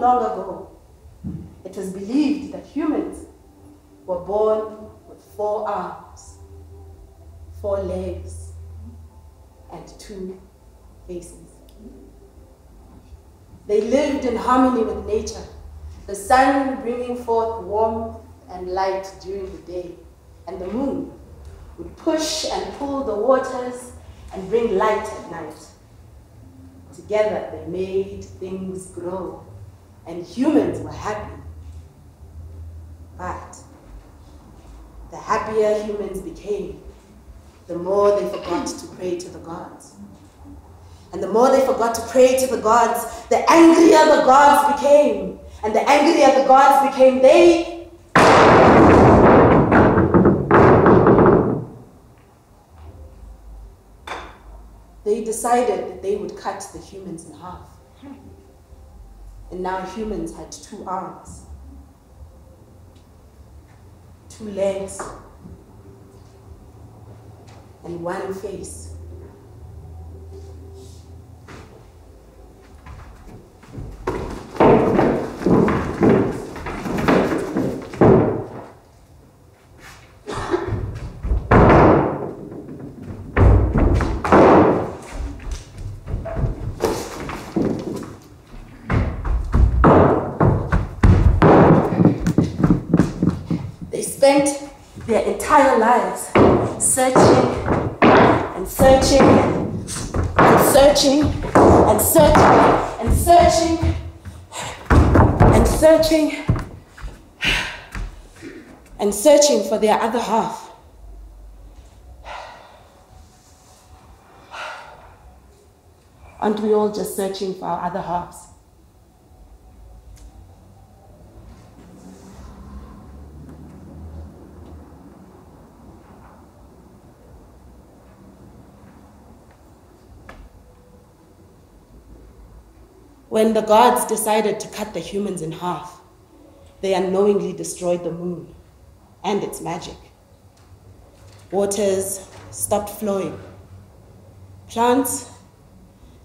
Long ago, it was believed that humans were born with 4 arms, 4 legs, and 2 faces. They lived in harmony with nature, the sun bringing forth warmth and light during the day, and the moon would push and pull the waters and bring light at night. Together they made things grow, and humans were happy. But the happier humans became, the more they forgot to pray to the gods. And the more they forgot to pray to the gods, the angrier the gods became. And the angrier the gods became, they decided that they would cut the humans in half. And now humans had 2 arms, 2 legs, and 1 face. Spent their entire lives searching and searching and searching and searching and searching and searching and searching for their other half. Aren't we all just searching for our other halves? When the gods decided to cut the humans in half, they unknowingly destroyed the moon and its magic. Waters stopped flowing. Plants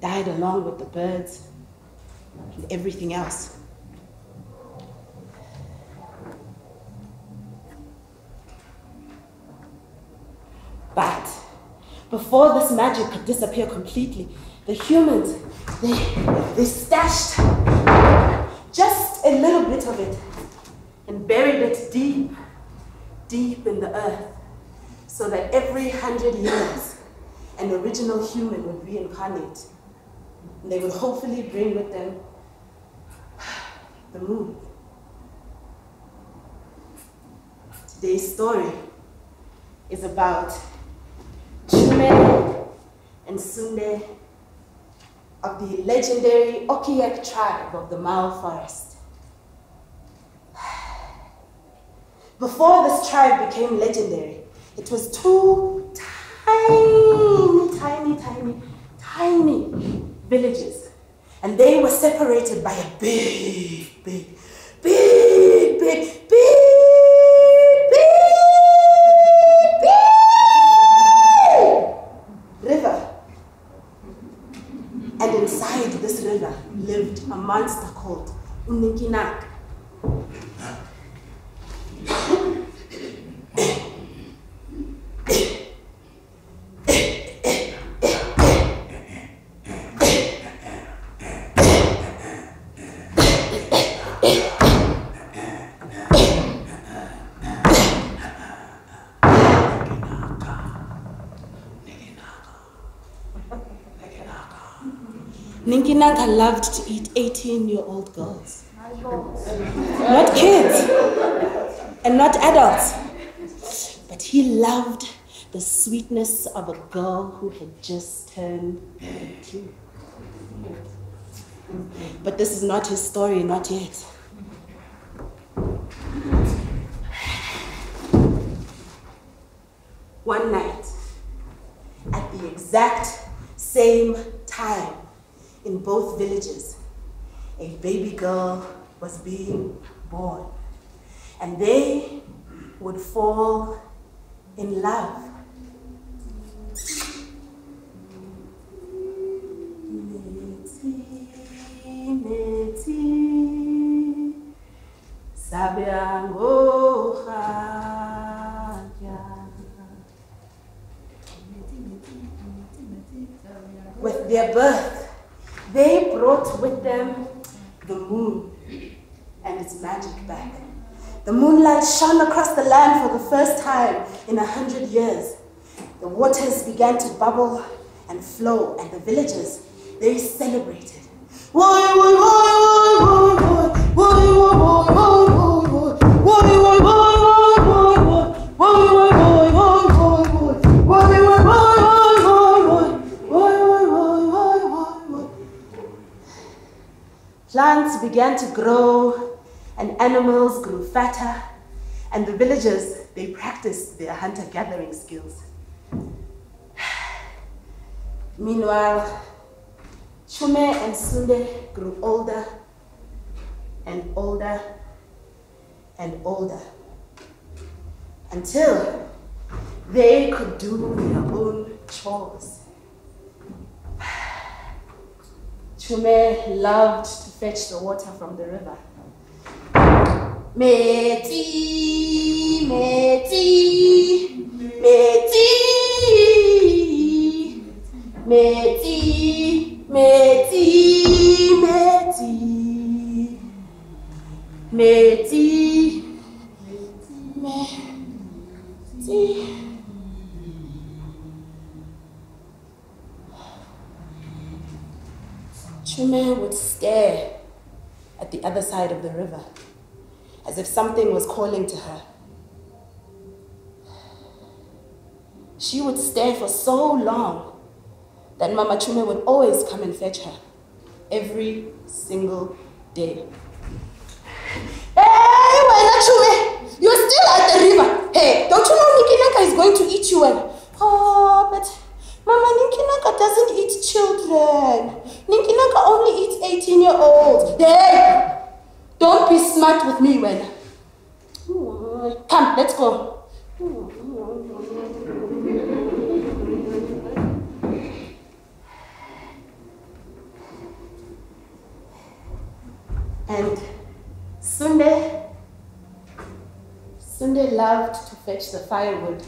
died along with the birds and everything else. But before this magic could disappear completely, the humans, they stashed just a little bit of it and buried it deep, deep in the earth, so that every 100 years, an original human would reincarnate. And they would hopefully bring with them the moon. Today's story is about Chume and Sunde of the legendary Okiek tribe of the Mao Forest. Before this tribe became legendary, it was 2 tiny villages, and they were separated by a big river. And inside this river lived a monster called Ninki Nanka. Ninki Nanka loved to eat 18-year-old girls. Not kids and not adults. But he loved the sweetness of a girl who had just turned 18. But this is not his story, not yet. One night, at the exact same time, in both villages, a baby girl was being born, and they would fall in love. With their birth, they brought with them the moon and its magic back. The moonlight shone across the land for the first time in 100 years. The waters began to bubble and flow, and the villagers, they celebrated. Plants began to grow, and animals grew fatter, and the villagers, they practiced their hunter-gathering skills. Meanwhile, Chume and Sunde grew older and older and older, until they could do their own chores. Chume loved to fetch the water from the river. Meti, meti, meti, meti, meti, meti, meti, meti. Chume would stare at the other side of the river, as if something was calling to her. She would stare for so long that Mama Chume would always come and fetch her, every single day. Hey, Wena Chume, you're still at the river. Hey, don't you know Ninki Nanka is going to eat you? Oh, but Mama, Ninki Nanka doesn't eat children. Ninki Nanka only eats 18-year-olds. Hey! Don't be smart with me, Wena. Come, let's go. And Sunde loved to fetch the firewood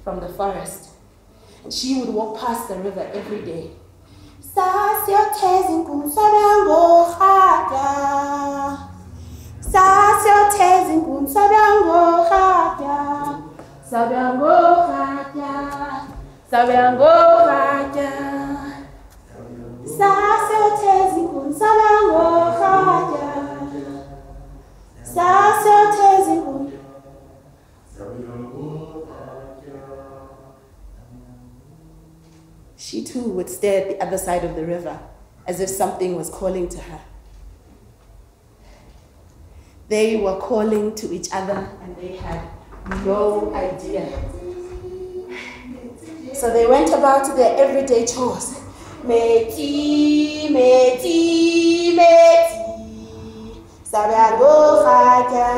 from the forest. And she would walk past the river every day. She too would stare at the other side of the river, as if something was calling to her. They were calling to each other, and they had no idea. So they went about their everyday chores. Meti, meti, meti. Sabiango khata,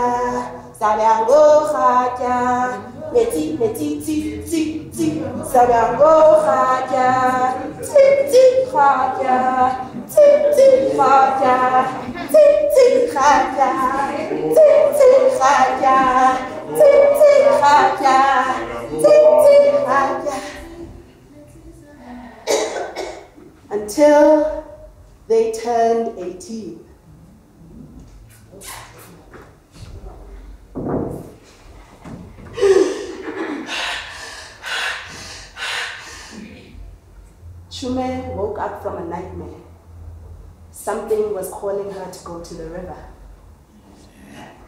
sabiango khata. Meti, meti, ti, ti, ti. Sabiango khata, ti, ti, khata, ti, ti, khata, ti, ti, khata, ti, ti, khata, ti, ti, khata, ti, ti, khata. Until they turned 18. Chume woke up from a nightmare Something was calling her to go to the river.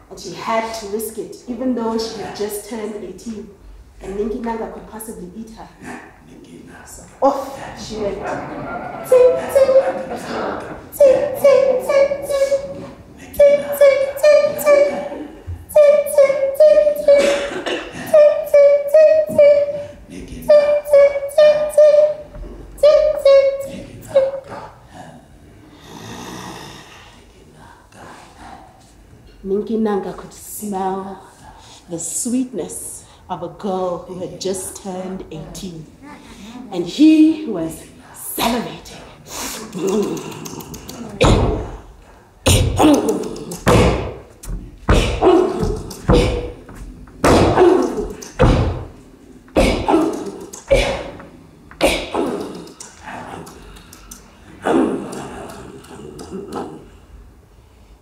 And she had to risk it, even though she had just turned 18, and Ninki Nanka could possibly eat her. So off she went. Ting, ting. Ting, ting, ting, ting. Ting, ting, ting, ting. Ting, ting, ting, ting. Ting, ting, ting, ting. Ting, ting, ting, ting. Ting, ting, ting, ting. Ninki Nanka could smell the sweetness of a girl who had just turned 18. And he was salivating.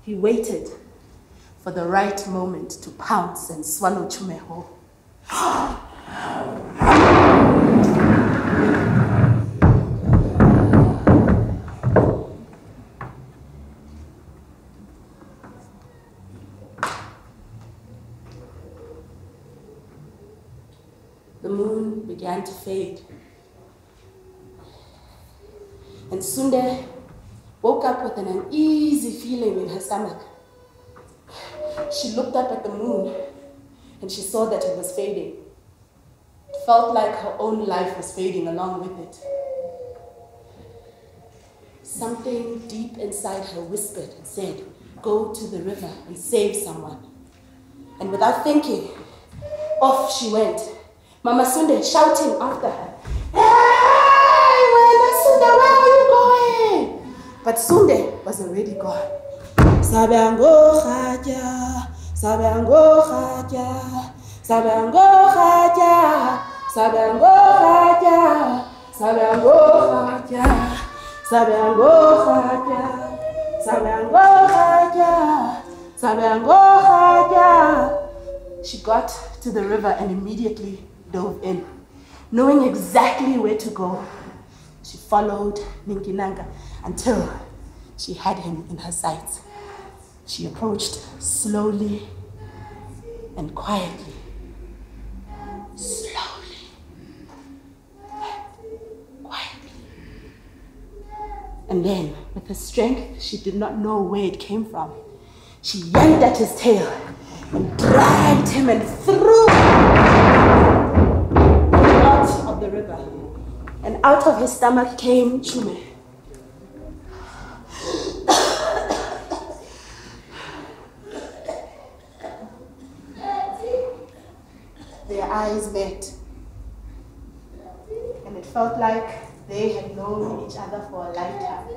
He waited for the right moment to pounce and swallow Chume whole. The moon began to fade, and Sunde woke up with an uneasy feeling in her stomach. She looked up at the moon and she saw that it was fading. It felt like her own life was fading along with it. Something deep inside her whispered and said, "Go to the river and save someone." And without thinking, off she went, Mama Sunde shouting after her, "Hey, Sunde, where are you going?" But Sunde was already gone. Sabango Khaja, Sabango Khaja, Sabango Khaja, Sabango Khaja, Sabango Khaja, Sabango Khaja, Sabango Khaja, Sabango Khaja. She got to the river and immediately dove in, knowing exactly where to go. She followed Ninki Nanka until she had him in her sights. She approached slowly and quietly. Slowly and quietly. And then, with a strength she did not know where it came from, she yanked at his tail and dragged him and threw him out of the river. And out of his stomach came Chume. Their eyes met, and it felt like they had known each other for a lifetime.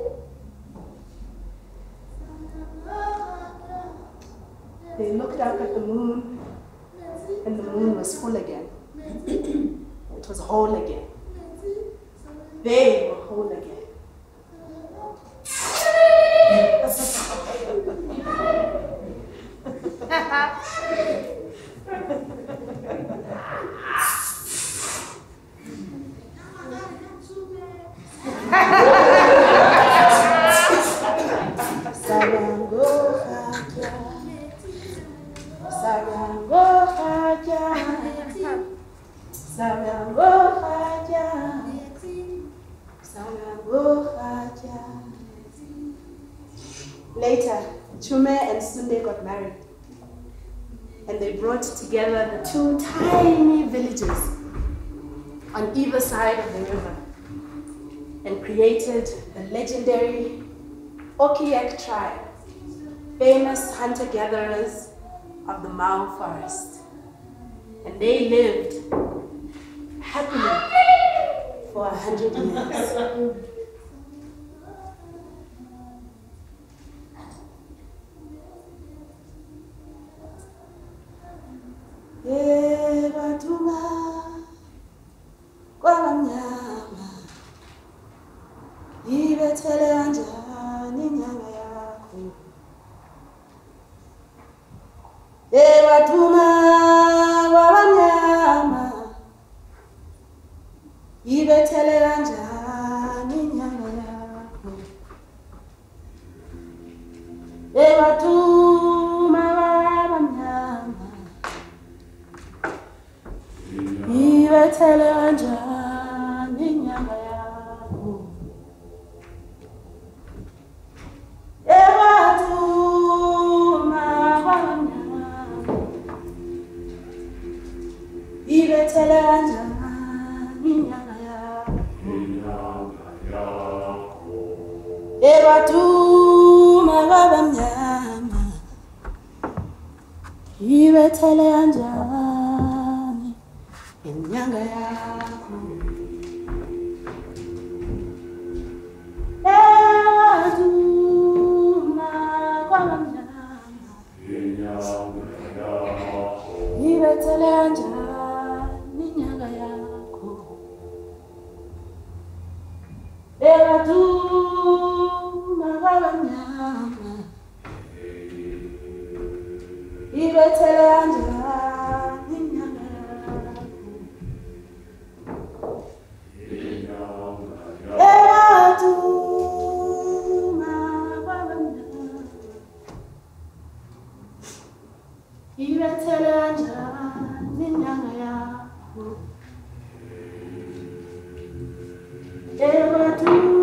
They looked up at the moon, and the moon was full again. It was whole again. They were whole again. Later, Chume and Sunde got married, and they brought together the two tiny villages on either side of the river and created the legendary Okiek tribe, famous hunter-gatherers of the Mau forest. And they lived happily for 100 years. ebatuma babamnyama ibethele kanjani inyanga yakho ebatuma babamnyama ibethele kanjani inyanga yakho ebatuma babamnyama ibethele kanjani inyanga yakho ebatuma babamnyama ibethele kanjani inyanga yakho ebatuma